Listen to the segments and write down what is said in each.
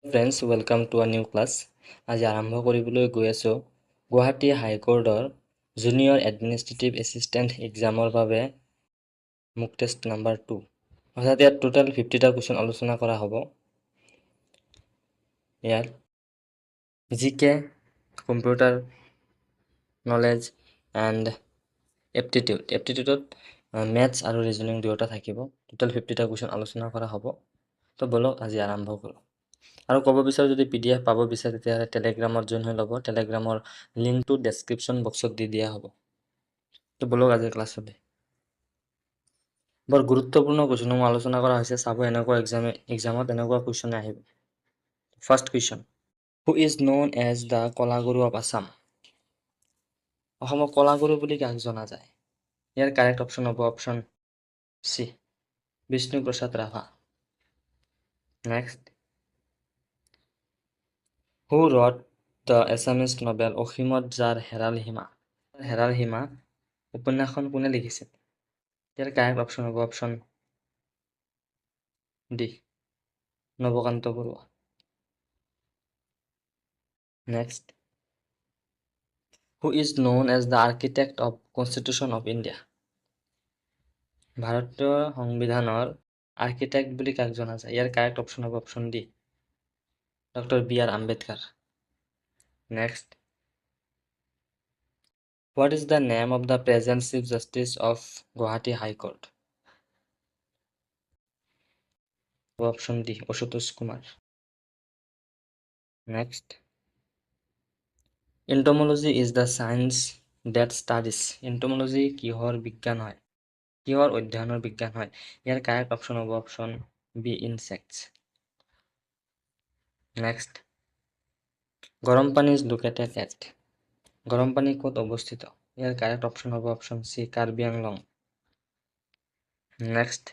Friends welcome to a new class. আজি আৰম্ভ কৰিবলৈ গৈ আছোঁ গুৱাহাটী হাইকোৰ্টৰ জুনিয়ৰ এডমিনিষ্ট্ৰেটিভ এছিষ্টেণ্ট এক্সামৰ বাবে মুক টেষ্ট নাম্বাৰ 2। অৰ্থাৎ ইয়াত টোটেল 50টা কুৱেশ্যন আলোচনা কৰা হ'ব। ইয়াত জিকে, কম্পিউটাৰ নলেজ এণ্ড এপ্টিটিউডত মেথছ আৰু ৰিজনিং দুয়োটা থাকিব। টোটেল 50টা কুৱেশ্যন আলোচনা কৰা হ'ব। তো ব'লক আজি আৰম্ভ কৰোঁ। আৰু ক'ব বিচাৰোঁ যদি PDF পাব বিচাৰে তেতিয়াহ'লে টেলিগ্ৰামত জইন হৈ ল'ব। টেলিগ্ৰামৰ লিংকটো ডেছক্ৰিপশ্যন বক্সত দি দিয়া হ'ব। তো ব'লক আজিৰ ক্লাছলৈ। বৰ গুৰুত্বপূৰ্ণ কুৱেশ্যনসমূহ আলোচনা কৰা হৈছে। চাব এনেকুৱা এক্সামত এনেকুৱা কুৱেশ্যনে আহিব। First question, who is known as the Kalaguru of Assam? অসমক কলাগুৰু বুলি কাক জনা যায়? ইয়াৰ কাৰেক্ট অপশ্যন হ'ব option C, Bishnu Prasad Rabha. Next, who wrote the Assamese novel Asimat Jaar Heral Seema? Heral Seema উপন্যাসখন কোনে লিখিছিল? ইয়াৰ কাৰেক্ট অপশ্যন হ'ব option D, Nabakanta Barua. Next, who is known as the architect of constitution of India? ভাৰতীয় সংবিধানৰ আৰ্কিটেক্ট বুলি কাক জনা যায়? ইয়াৰ কাৰেক্ট অপশ্যন হ'ব option D, doctor BR Ambedkar. Next, what is the name of the present chief justice of Guwahati high court? Option D, Ashutosh Kumar. Next, entomology is the science that studies. Entomology কিহৰ বিজ্ঞান হয়? কিহৰ অধ্যয়নৰ বিজ্ঞান হয়? ইয়াৰ কাৰেক্ট অপশ্যন হ'ব option B, insects. Next, Garampani is located at. Garampani ক'ত অৱস্থিত? ইয়াৰ কাৰেক্ট অপশ্যন হ'ব option C, Karbi Anglong. Next,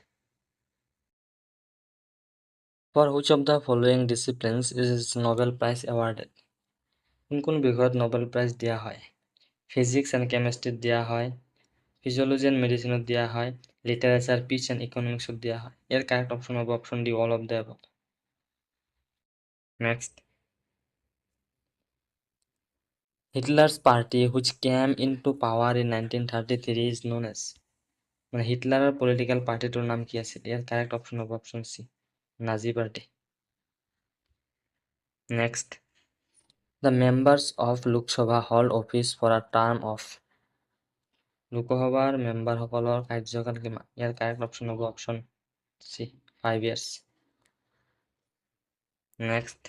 for which of the following disciplines is Nobel prize awarded? কোন বিষয়ত নোবেল প্ৰাইজ দিয়া হয়? ফিজিক্স এণ্ড কেমেষ্ট্ৰিত দিয়া হয়, ফিজিঅ'লজি এণ্ড মেডিচিনত দিয়া হয়, লিটাৰেচাৰ, পিচ এণ্ড ইকনমিক্সত দিয়া হয়। ইয়াৰ কাৰেক্ট অপশ্যন হ'ব option D, all of the above. Next, Hitler's party which came in to power in 1933 is known as. মানে হিটলাৰৰ পলিটিকেল পাৰ্টিটোৰ নাম কি আছিল? ইয়াৰ কাৰেক্ট অপশ্যন হ'ব option C, Nazi party. Next, the members of Lok Sabha hold office for a term of. লোকসভাৰ মেম্বাৰসকলৰ কাৰ্যকাল কিমান? ইয়াৰ কাৰেক্ট অপশ্যন হ'ব option C, 5 years। Next,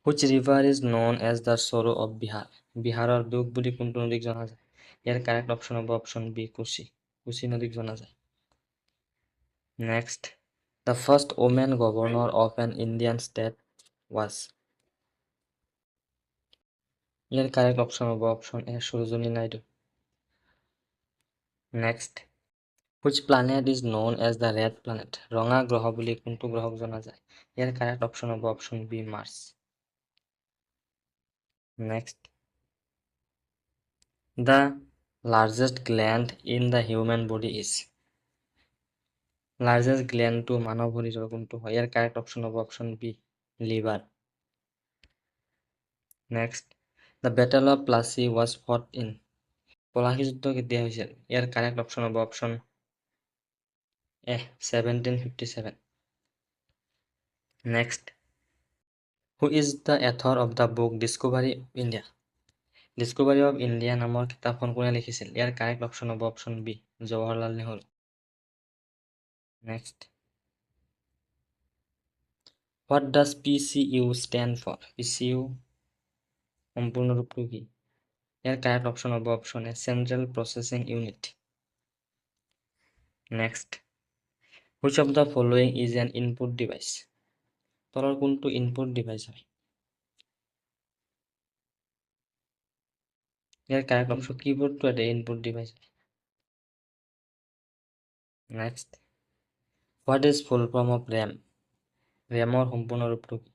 which river is known as the sorrow of Bihar? বিহাৰৰ দুখ বুলি কোনটো নদীক জনা যায়? ইয়াৰ কাৰেক্ট অপশ্যন হ'ব অপশ্যন বি, কোচি। কোচি নদীক জনা যায়। Next, the first women governor of an Indian state was. ইয়াৰ কাৰেক্ট অপশ্যন হ'ব option A, Sarojini Naidu. Next, which planet is known as the red planet? ৰঙা গ্ৰহ বুলি কোনটো গ্ৰহক জনা যায়? ইয়াৰ কাৰেক্ট অপশ্যন হ'ব option B, Mars. Next, the largest gland in the human body is. Largest গ্লেণ্ডটো মানৱ শৰীৰৰ কোনটো হয়? ইয়াৰ কাৰেক্ট অপশ্যন হ'ব option B, liver. Next, the battle of Plassey was fought in. Palashi যুদ্ধ কেতিয়া হৈছিল? ইয়াৰ কাৰেক্ট অপশ্যন হ'ব option A, 1757। Next, who is the author of the book Discovery of India? Discovery of India নামৰ কিতাপখন কোনে লিখিছিল? ইয়াৰ কাৰেক্ট অপশ্যন হ'ব option B, Jawaharlal Nehru. Next, what does PCU stand for? PCU সম্পূৰ্ণ ৰূপটো কি? ইয়াৰ কাৰেক্ট অপশ্যন হ'ব option A, central processing unit. Next, which of the following is an input device? তলৰ কোনটো ইনপুট ডিভাইচ হয়? ইয়াৰ কাৰেক্ট অপশ্যন, কিবোৰ্ডটো এটা input device. Next, what is full form of RAM? ৰেমৰ সম্পূৰ্ণ ৰূপটো কি?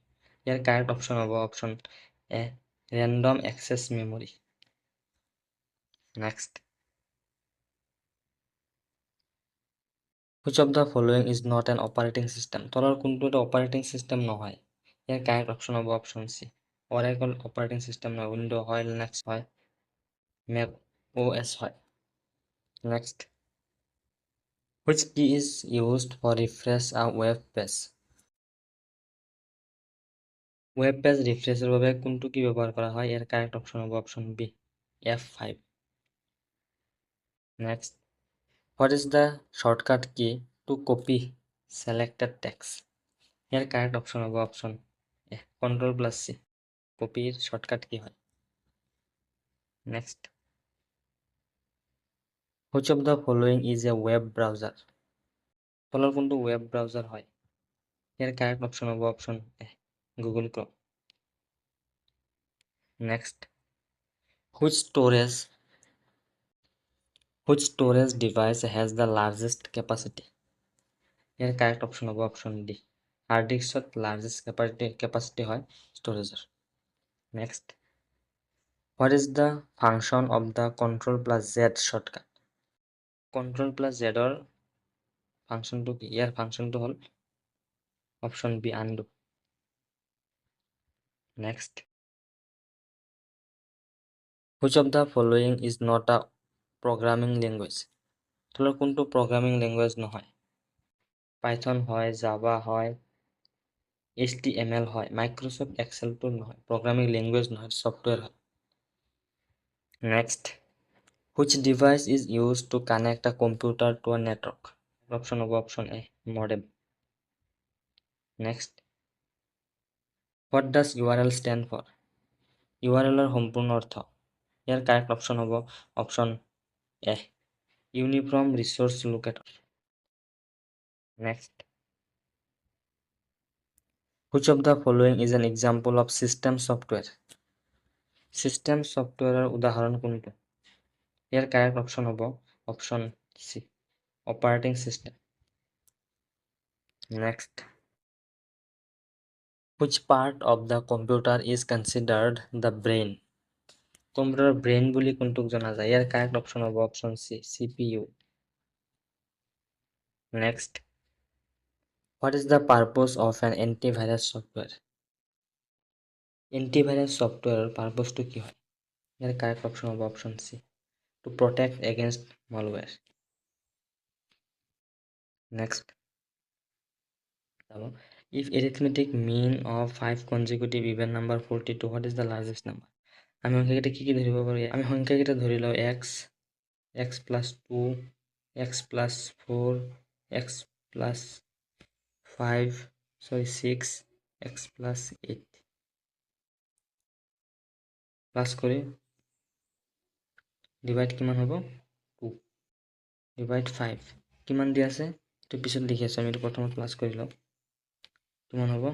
ইয়াৰ কাৰেক্ট অপশ্যন হ'ব option A, random access memory. Next, which of the following is not an operating system? তলৰ কোনটো এটা অপাৰেটিং চিষ্টেম নহয়? ইয়াৰ কাৰেক্ট অপশ্যন হ'ব option C Oracle operating system নহয় উইণ্ড' হয় লিনাক্স হয় মেক OS হয় next which key is used for refresh a web page web page ৰিফ্ৰেছৰ বাবে কোনটো কি ব্যৱহাৰ কৰা হয় ইয়াৰ কাৰেক্ট অপশ্যন হ'ব option B F5 next what is the shortcut key to copy selected text ইয়াৰ কাৰেক্ট অপশ্যন হ'ব অপশ্যন এ Ctrl+C কপিৰ শৰ্টকাট কি হয় next which of the following is a web browser তলৰ কোনটো ৱেব ব্ৰাউজাৰ হয় ইয়াৰ কাৰেক্ট অপশ্যন হ'ব option A Google Chrome next which storage device has the largest capacity ইয়াৰ কাৰেক্ট অপশ্যন হ'ব অপশ্যন ডি হাৰ্ড ডিস্কত লাৰ্জেষ্ট capacity হয় ষ্টোৰেজৰ next what is the function of the Ctrl+Z shortcut Ctrl+Z ৰ ফাংচনটো কি ইয়াৰ ফাংচনটো হ'ল option B undo next which of the following is not a programming language তলৰ কোনটো প্ৰগ্ৰামিং লেংগুৱেজ নহয় পাইথন হয় জাভা হয় HTML হয় মাইক্ৰ'ছফ্ট এক্সেলটো নহয় প্ৰগ্ৰামিং লেংগুৱেজ নহয় ছফ্টৱেৰ হয় next which device is used to connect a computer to a network option হ'ব option A modem next what does URL stand for URL ৰ সম্পূৰ্ণ অৰ্থ ইয়াৰ কাৰেক্ট অপশ্যন হ'ব option A uniform resource locator next which of the following is an example of system software system softwareৰ উদাহৰণ কোনটো ইয়াৰ correct option হ'ব option C operating system next which part of the computer is considered the brain কম্পিউটাৰৰ brain বুলি কোনটোক জনা যায় ইয়াৰ correct option হ'ব option C CPU next what is the purpose of an antivirus software antivirus ছফ্টৱেৰৰ পাৰপছটো কি হয় ইয়াৰ কাৰেক্ট অপশ্যন হ'ব option C to protect against malware next if arithmetic mean of 5 consecutive even number 42 what is the largest number আমি সংখ্যাকেইটা কি ধৰিব পাৰোঁ আমি সংখ্যাকেইটা ধৰি লওঁ x + 2 x + 4 x + 6 x + 8 plus কৰি ডিভাইড কিমান হ'ব 2 ডিভাইড 5 কিমান দিয়া আছে এইটো পিছত লিখি আছোঁ আমি এইটো প্ৰথমত প্লাছ কৰি লওঁ কিমান হ'ব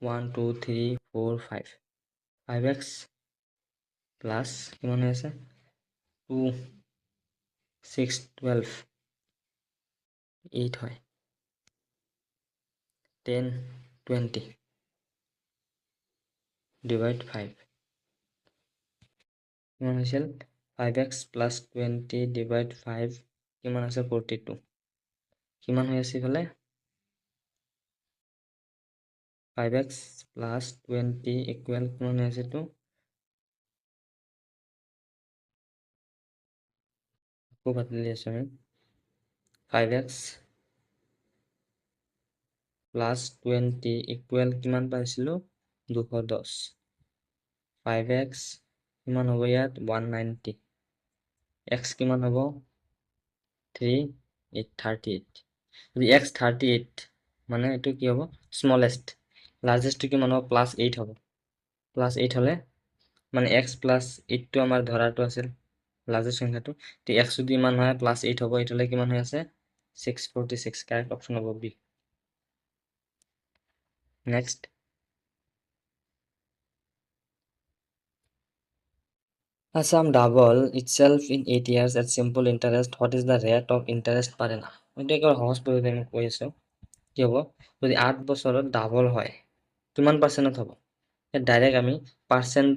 1 2 3 4 5 5x প্লাছ কিমান হৈ আছে 2 6 12 8 হয় 10 20 ডিভাইড 5 কিমান হৈছিল 5x + 20 ডিভাইড 5 কিমান আছে 42 কিমান হৈ আছে ইফালে 5x + 20 ইকুৱেল কিমান হৈ আছে এইটো আকৌ পাতিলি আছোঁ আমি 5x + 20 ইকুৱেল কিমান পাইছিলোঁ 210 5x কিমান হ'ব ইয়াত 190 x কিমান হ'ব 38 যদি x 38 মানে এইটো কি হ'ব স্মলেষ্ট লাৰ্জেষ্টটো কিমান হ'ব +8 হ'ব +8 হ'লে মানে x + 8টো আমাৰ ধৰাটো আছিল লাৰ্জেষ্ট সংখ্যাটো তো x যদি ইমান হয় +8 হ'ব এইটো হ'লে কিমান হৈ আছে 646 কাৰেক্ট অপশ্যন হ'ব B next A sum double itself in 8 years at simple interest. What is the rate of interest per annum? এইটো একেবাৰে সহজ পদ্ধতি আমি কৈ আছোঁ কি হ'ব যদি 8 বছৰত ডাবল হয় কিমান পাৰ্চেণ্টত হ'ব ডাইৰেক্ট আমি পাৰ্চেণ্ট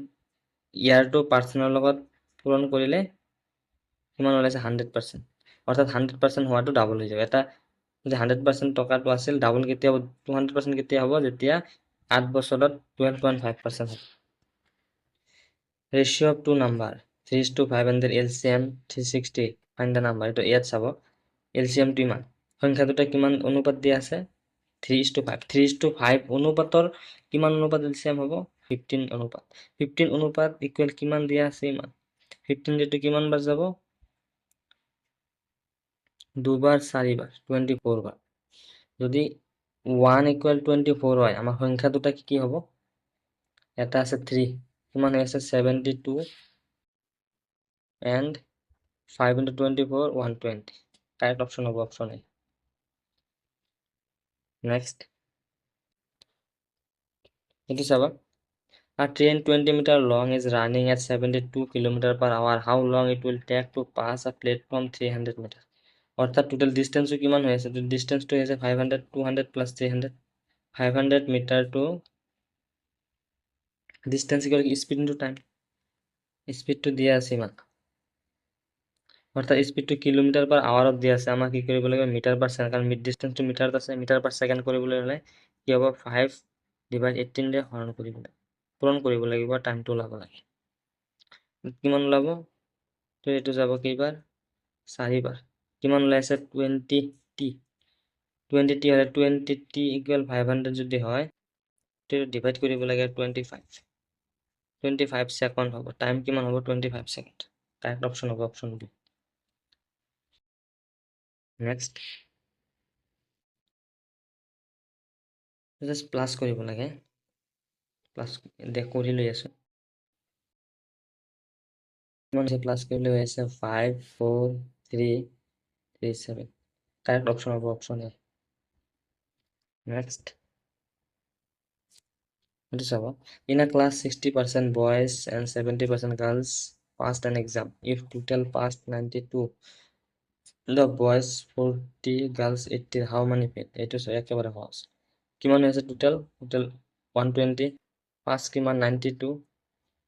ইয়াৰটো পাৰ্চেণ্টৰ লগত পূৰণ কৰিলে কিমান ওলাইছে 100% অৰ্থাৎ 100% হোৱাটো ডাবল হৈ যাব এটা যদি 100% টকাটো আছিল ডাবল কেতিয়া 200% কেতিয়া হ'ব যেতিয়া 8 বছৰত 12.5% হ'ব ratio of two number 3:5 and their LCM 360 find the number এটো ইয়াত চাব LCM টো ইমান সংখ্যা দুটা কিমান অনুপাত দিয়া আছে 3:5 3:5 অনুপাতৰ কিমান অনুপাত LCM হ'ব 15 অনুপাত 15 অনুপাত ইকুৱেল কিমান দিয়া আছে ইমান 15 যেটো কিমান বাৰ যাব দুবাৰ চাৰিবাৰ 24 বাৰ যদি 1 ইকুৱেল 24 হয় আমাৰ সংখ্যা দুটা কি হ'ব এটা আছে 3 কিমান আছে 72 and 5 into 24 120 correct option of option A next it is our a train 20-meter long is running at 72 km/h how long it will take to pass a platform 300 meter অর্থাৎ টোটাল ডিসটেন্স কিমান হৈ আছে distance টো আছে 500 200 plus 300 500 meter to distance equal speed into time speed to দিয়া আছে ইমান অর্থাৎ স্পিড টু কিলোমিটার পার আওয়ারত দিয়া আছে আমাক কি কৰিব লাগিব মিটাৰ পাৰ সেকেন্ড কাৰণ মিড ডিসটেন্স টু মিটাৰত আছে মিটাৰ পাৰ সেকেন্ড কৰিবলৈ হলে কি হ'ব 5 ডিভাইড 18 ৰে হৰণ কৰিব পূৰণ কৰিব লাগিব টাইমটো ওলাব লাগে কিমান ওলাব তো এটো যাব কেইবাৰ 4 বাৰ কিমান ওলাইছে 20 টি 20 টি হলে 20 টি ইকুৱেল 500 যদি হয় তো ডিভাইড কৰিব লাগে 25 সেকেন্ড হ'ব টাইম কিমান হ'ব 25 সেকেন্ড কারেক্ট অপশন হ'ব option B next just plus কৰিব লাগে প্লাস কৰি লৈ আছো কিমান আছে প্লাস কৰিলে হৈ আছে 5 4 3 3 7 কারেক্ট অপশন হ'ব অপশন এ নেক্সট এটো চাব in a class 60% boys and 70% girls passed an exam if total passed 92 the boys 40 girls 80 how many failed এটো একেবারে সহজ কিমান আছে টোটাল 120 পাস কিমান 92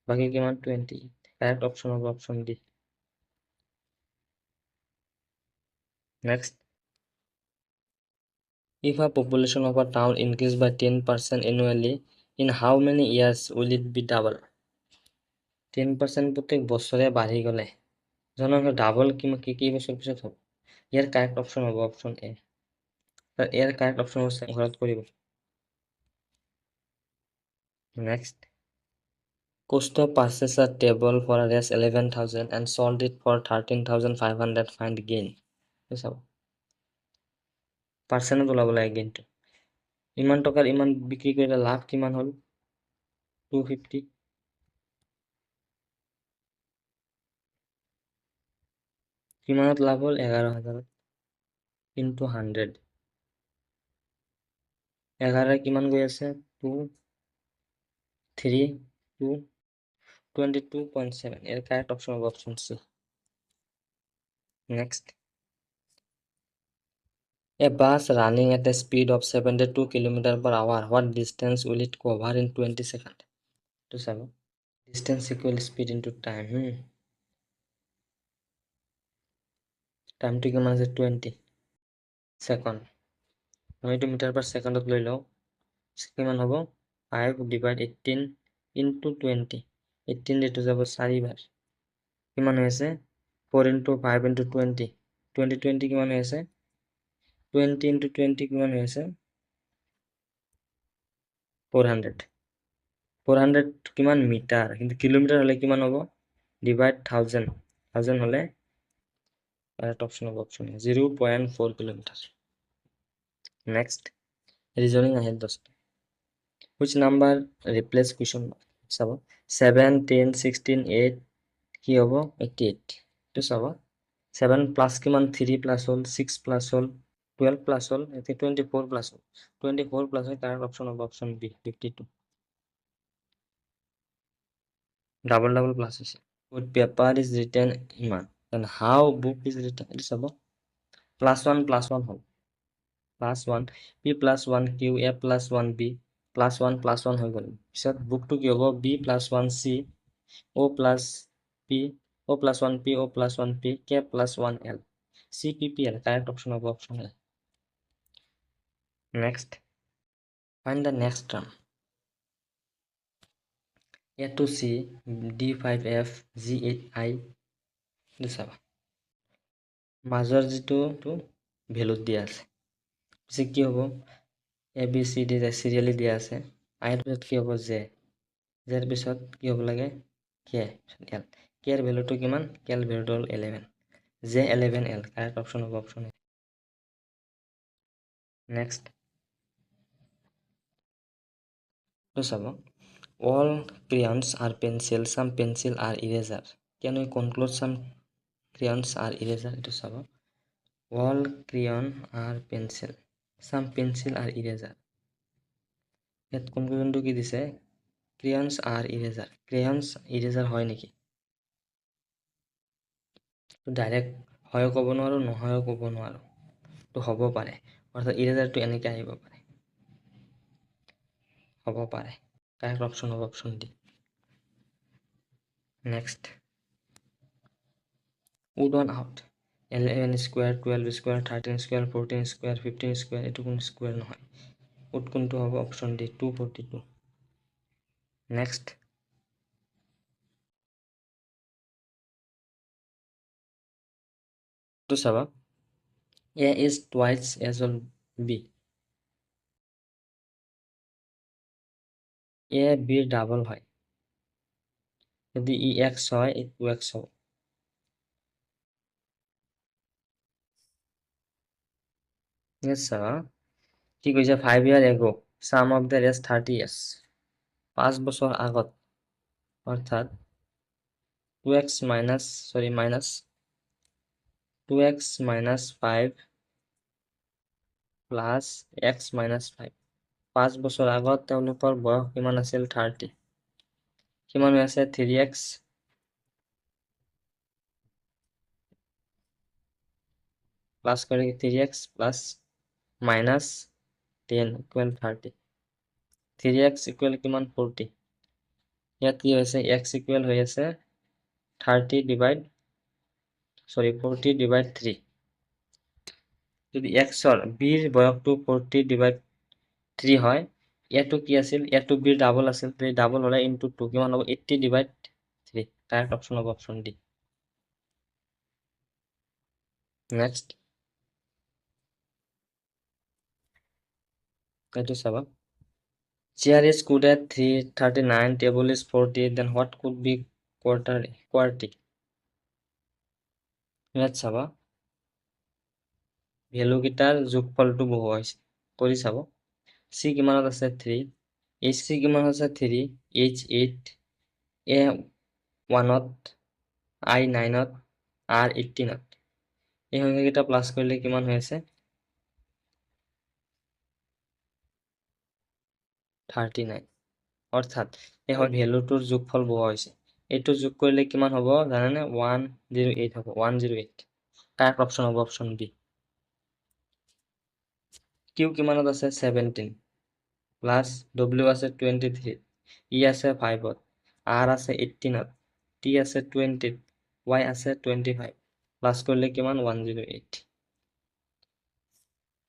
বাকি কিমান 20 কারেক্ট অপশন হবে option D next if a population of a town increase by 10% annually in how many years will it be double 10% প্রত্যেক বছরে বাঢ়ি গলে জনসংখ্যা ডাবল কি বছর পিছত হবে ইয়াৰ কাৰেক্ট অপশন হবে অপশন এ এৰ কাৰেক্ট অপশন হচ্ছে ঘৰত কৰিব next Costa purchased a table for a rest 11,000 and sold it for 13,500 find gain চাব পার্সেন্ট ওলাব লাগে গেইনটো ইমান টকাৰ ইমান বিক্ৰী কৰিলে লাভ কিমান হল 250 কিমানত লাভ হল 11,000 into 100 11 কিমান গৈ আছে 2 3 2 22.7 এর কারেক্ট অপশন হবে option C next A bus running at a speed of 72 km/h what distance will it cover in 20 seconds to 7 distance equal speed into time time to কিমান আছে 20 সেকেন্ড আমি এটো মিটার পার সেকেন্ডত লৈ লও কিমান হ'ব 5 divide 18 into 20 18 এটো যাব 4 বাৰ কিমান হৈছে 4 into 5 into 20 20 20 কিমান হৈছে 20 into 20 কিমান হৈছে 400 400 কিমান মিটার কিন্তু কিলোমিটার হলে কিমান হ'ব ডিভাইড 1000 1000 হলে কারেক্ট অপশন হবে অপশন 0.4 কিলোমিটার নেক্সট রিজনিং আহে 10 which number replace question mark চাব 7 10 16 8 কি হ'ব 88 তো চাব 7 প্লাস কিমান 3 প্লাস হল 6 প্লাস হল 12 প্লাস হল এতে 24 প্লাস হল 24 প্লাস হয় কারেক্ট অপশন হবে option B 52 double double plus আছে wood paper is written ইমান then how book is written এটা চাব plus 1 hall plus 1 p plus 1 q a plus 1 b plus 1 হৈ গল পিছত বুকটো কি হ'ব b plus 1 c o plus p o plus 1 p o plus 1 p k plus 1 l c p p l correct option হবে option A Next, find the next term. A2C, D5F, G8I. এইটো চাবা মাজৰ যিটো ভেলুত দিয়া আছে পিছে কি হ'ব ABCD চিৰিয়েলি দিয়া আছে আইৰ পিছত কি হ'ব জেৰ পিছত কি হ'ব লাগে কে এল কেৰ ভেলুটো কিমান কেৰ ভেলুটো হ'ল 11 J11L কাৰেক্ট অপশ্যন হ'ব অপশ্যন এ নেক্সট to চাব all crayons are pencil some pencil are eraser can we conclude some crayons are eraser to চাব all crayon are pencil some pencil are eraser ইয়াত কনক্লুজনটো কি দিছে crayons are eraser crayons eraser হয় নেকি তো direct হয় ক'ব নোৱাৰো নহয় ক'ব নোৱাৰো তো হ'ব পাৰে অৰ্থাৎ ইৰেজাৰটো এনেকৈ আহিব পাৰে হ'ব পাৰে কাৰেক্ট অপশ্যন হ'ব option D next odd one out 11 square 12 square 13 square 14 square 15 square এইটো কোনো স্কুৱেৰ নহয় উড কোনটো হ'ব অপশ্যন ডি 242 নেক্সট to চাবা A is twice as well B A B double হয় যদি ই x হয় ই 2x হ'ব yes চাবা কি কৈছে 5 year ago sum of the rest 30 years 5 বছৰ আগত অৰ্থাৎ 2x minus 5 plus x minus 5 5 বছৰ আগত তেওঁলোকৰ বয়স কিমান আছিল 30 কিমান হৈ আছে 3x plus কৰি 3x plus minus 10 equal 30 3x equal কিমান 40 ইয়াত কি হৈছে x equal হৈ আছে 40 divide 3 যদি x ৰ b ৰ বয়সটো 40 divide 3 হয় ইয়াতো কি আছিল ইয়াতো b ডাবল আছিল তে ডাবল হলে ইনটু 2 কিমান হ'ব 80 divide 3 কারেক্ট অপশন হবে অপশন ডি নেক্সট এইটো চাবা chair is good at 339 table is 40 then what could be QWERTY ইয়াত চাবা ভ্যালু কিটাৰ যোগফলটো বহুৱা হৈছে কৰি চাব c কিমানত আছে 3 hc কিমান আছে 3 h 8 a 1ত i 9ত r 18ত এই সংখ্যাকেইটা প্লাস কৰিলে কিমান হৈ আছে 39 অৰ্থাৎ এই ভ্যালুটোৰ যোগফল বহুৱা হৈছে এইটো যোগ কৰিলে কিমান হ'ব জানেনে 108 হ'ব 108 কারেক্ট অপশন হ'ব অপশন বি কিউ কিমানত আছে 17 প্লাস ডব্লিউ আছে 23 ই আছে 5ত আর আছে 18ত টি আছে 20ত ওয়াই আছে 25 প্লাস করলে কিমান 108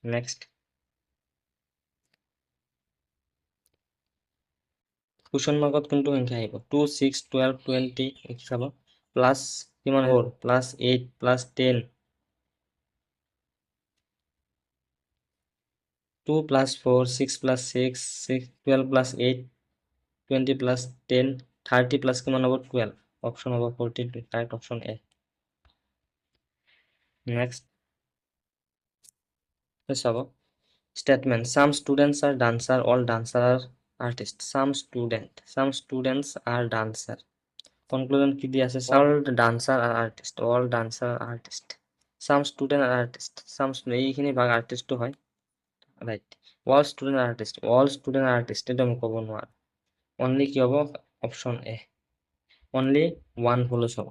নেক্সট কুশন মাৰ্কত কোনটো সংখ্যা আহিব 2 6 12 20 চাব প্লাস কিমান হ'ল plus 8 plus 10 2 plus 4 6 plus 6 12 plus 8 20 plus 10 30 plus কিমান হ'ব 12 অপশন হ'ব 42 কারেক্ট অপশন এ নেক্সট চাব statement some students are dancer all dancer are artists some students are dancer conclusion কি দি আছে all dancer are artist all dancer are artist some student are artist some এইখিনি ভাগ artist হয় right all student are artist এটা আমি ক'ব নোৱাৰো only কি হ'ব অপশন এ only one ভুল হ'ব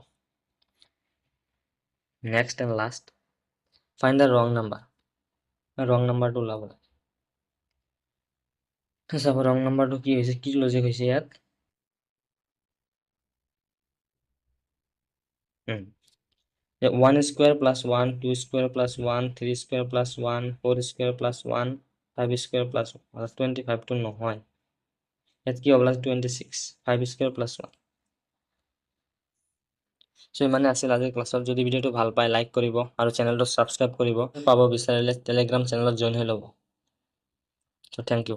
next and last find the wrong number টো ওলাব চাব ৰং নাম্বাৰটো কি হৈছে কি লজিক হৈছে ইয়াত 1 square plus 1 2 square plus 1 3 square plus 1 4 square plus 1 5 square plus 25টো নহয়, ইয়াত কি হ'ব লাগে 26, 5 স্কুৱেৰ প্লাছ 1। চ' ইমানে আছিল আজিৰ ক্লাছত। যদি ভিডিঅ'টো ভাল পায় লাইক কৰিব আৰু চেনেলটো ছাবস্ক্ৰাইব কৰিব। পাব বিচাৰিলে টেলিগ্ৰাম চেনেলত জইন হৈ ল'ব। চ' থেংক ইউ।